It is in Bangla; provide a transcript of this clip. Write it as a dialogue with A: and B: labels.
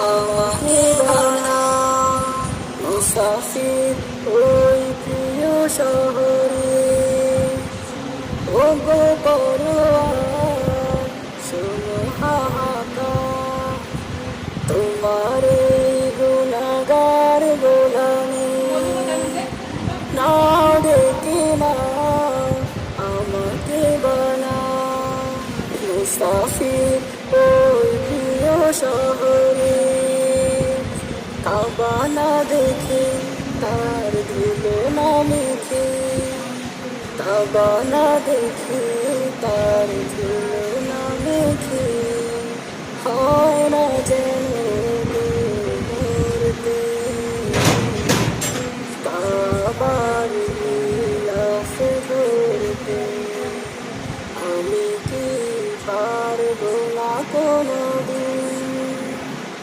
A: আমাকে বানা মুসাফির ওই প্রিয় শহরে ও গো পরোয়ার শোনো হাহাকার তোমার গুনাগার গোলামি না দেখে না আমাকে বানা মুসাফির ওই প্রিয় শহরে কাবা না দেখে তার ধুলো না মেখে কাবা না দেখে তার ধুলো না মেখে হয় না যে